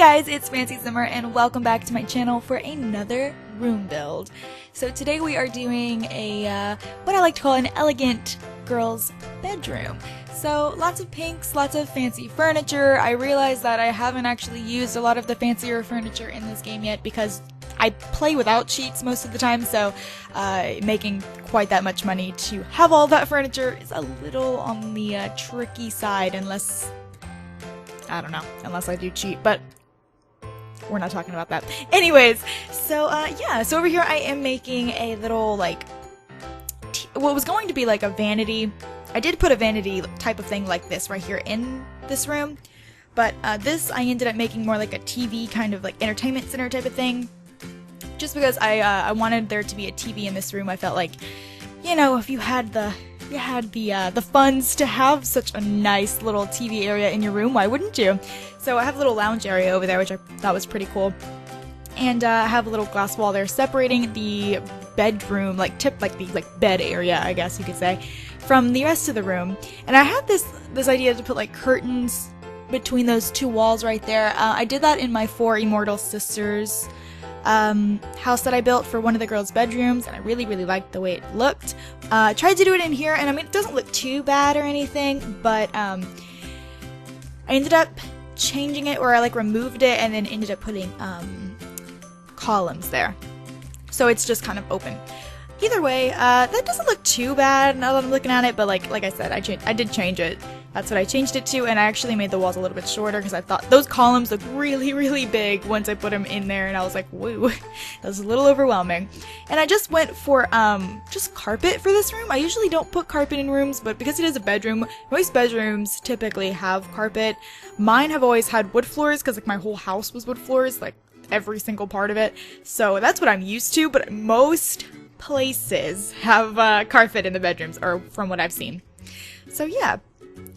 guys, it's RealFancySimmer and welcome back to my channel for another room build. So today we are doing a, what I like to call an elegant girl's bedroom. So lots of pinks, lots of fancy furniture. I realized that I haven't actually used a lot of the fancier furniture in this game yet because I play without cheats most of the time, so making quite that much money to have all that furniture is a little on the tricky side unless, I don't know, unless I do cheat, but we're not talking about that. Anyways, so yeah, so over here I am making a little, like, what was going to be like a vanity. I did put a vanity type of thing like this right here in this room, but this I ended up making more like a TV kind of like entertainment center type of thing. Just because I wanted there to be a TV in this room. I felt like, you know, if you had the funds to have such a nice little TV area in your room, why wouldn't you? So I have a little lounge area over there, which I thought was pretty cool. And I have a little glass wall there separating the bedroom, like the bed area, I guess you could say, from the rest of the room. And I had this idea to put like curtains between those two walls right there. I did that in my 4 Immortal Sisters house that I built for one of the girls' bedrooms, and I really liked the way it looked. Tried to do it in here, and I mean, it doesn't look too bad or anything, but I ended up changing it, or I like removed it and then ended up putting columns there. So it's just kind of open. Either way, that doesn't look too bad now that I'm looking at it, but like I said, I did change it. That's what I changed it to, and I actually made the walls a little bit shorter because I thought those columns looked really big once I put them in there, and I was like, whoa, that was a little overwhelming. And I just went for just carpet for this room. I usually don't put carpet in rooms, but because it is a bedroom, most bedrooms typically have carpet. Mine have always had wood floors because like my whole house was wood floors, like every single part of it. So that's what I'm used to, but most places have carpet in the bedrooms, or from what I've seen. So yeah.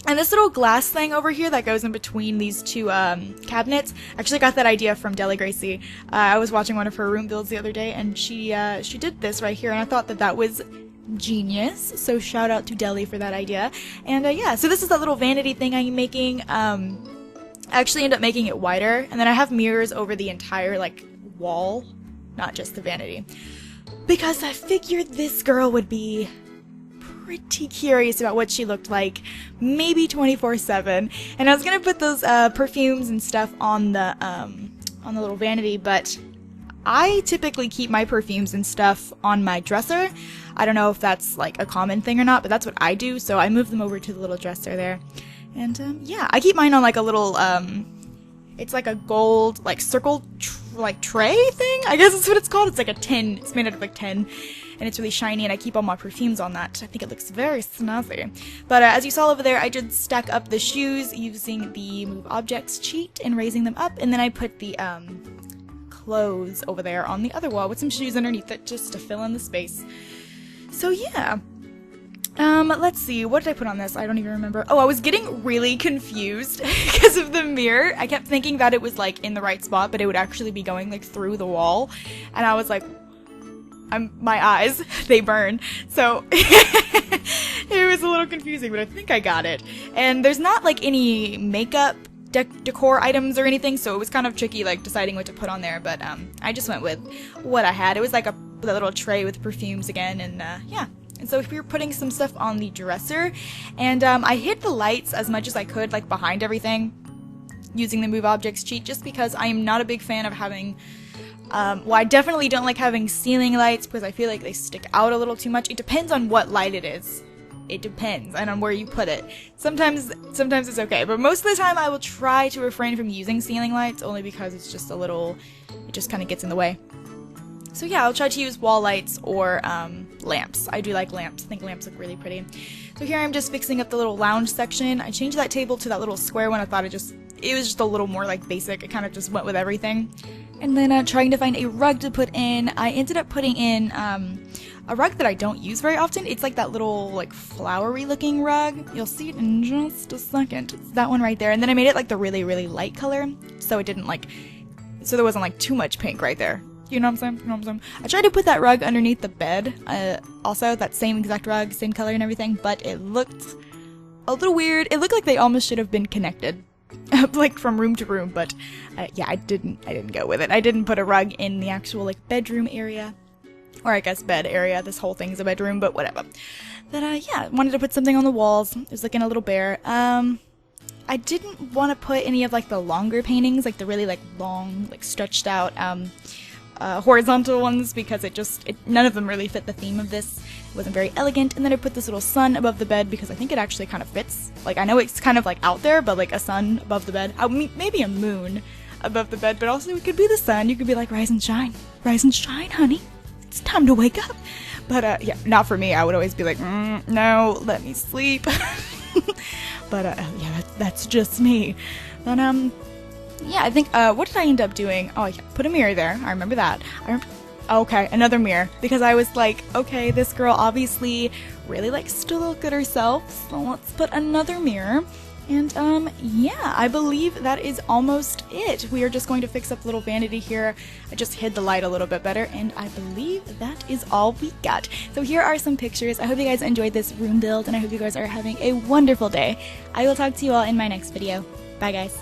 And this little glass thing over here that goes in between these two cabinets, I actually got that idea from Deli Gracie. I was watching one of her room builds the other day, and she did this right here, and I thought that was genius. So shout out to Deli for that idea. And yeah, so this is that little vanity thing I'm making. I actually end up making it wider, and then I have mirrors over the entire like wall, not just the vanity, because I figured this girl would be pretty curious about what she looked like, maybe 24/7. And I was gonna put those perfumes and stuff on the little vanity, but I typically keep my perfumes and stuff on my dresser. I don't know if that's like a common thing or not, but that's what I do, so I moved them over to the little dresser there. And yeah, I keep mine on like a little it's like a gold like circle tray thing, I guess that's what it's called. It's like a tin. It's made out of like tin, and it's really shiny, and I keep all my perfumes on that. I think it looks very snazzy. But as you saw over there, I did stack up the shoes using the Move Objects cheat and raising them up, and then I put the clothes over there on the other wall with some shoes underneath it just to fill in the space. So yeah. Let's see, what did I put on this? I don't even remember. Oh, I was getting really confused because of the mirror. I kept thinking that it was like in the right spot, but it would actually be going like through the wall, and I was like, my eyes, they burn. So it was a little confusing, but I think I got it. And there's not like any makeup decor items or anything, so it was kind of tricky like deciding what to put on there, but I just went with what I had. It was like a little tray with perfumes again, and yeah. And so we were putting some stuff on the dresser, and I hid the lights as much as I could, like behind everything, using the Move Objects cheat, just because I am not a big fan of having, well, I definitely don't like having ceiling lights because I feel like they stick out a little too much. It depends on what light it is. It depends, and on where you put it. Sometimes it's okay, but most of the time I will try to refrain from using ceiling lights, only because it's just a little, it just kind of gets in the way. So yeah, I'll try to use wall lights or lamps. I do like lamps. I think lamps look really pretty. So here I'm just fixing up the little lounge section. I changed that table to that little square one. I thought it was just a little more like basic. It kind of just went with everything. And then trying to find a rug to put in. I ended up putting in a rug that I don't use very often. It's like that little like flowery looking rug. You'll see it in just a second. It's that one right there. And then I made it like the really light color, so it didn't like, so there wasn't like too much pink right there. You know what I'm saying? You know what I'm saying? I tried to put that rug underneath the bed, also, that same exact rug, same color and everything, but it looked a little weird. It looked like they almost should have been connected. like from room to room, but yeah, I didn't go with it. I didn't put a rug in the actual like bedroom area, or I guess bed area. This whole thing's a bedroom, but whatever. But yeah, wanted to put something on the walls. It was looking a little bare. I didn't want to put any of like the longer paintings, like the really like long, like stretched out horizontal ones, because none of them really fit the theme of this. It wasn't very elegant. And then I put this little sun above the bed because I think it actually kind of fits. Like, I know it's kind of like out there, but like a sun above the bed. I mean, maybe a moon above the bed, but also it could be the sun. You could be like, rise and shine, honey. It's time to wake up. But yeah, not for me. I would always be like, no, let me sleep. But yeah, that's just me. But yeah, I think what did I end up doing? Oh, I put a mirror there. I remember that. Okay, another mirror, because I was like, okay, this girl obviously really likes to look at herself, so let's put another mirror. And yeah, I believe that is almost it. We are just going to fix up a little vanity here. I just hid the light a little bit better, and I believe that is all we got. So here are some pictures. I hope you guys enjoyed this room build, and I hope you guys are having a wonderful day. I will talk to you all in my next video. Bye, guys.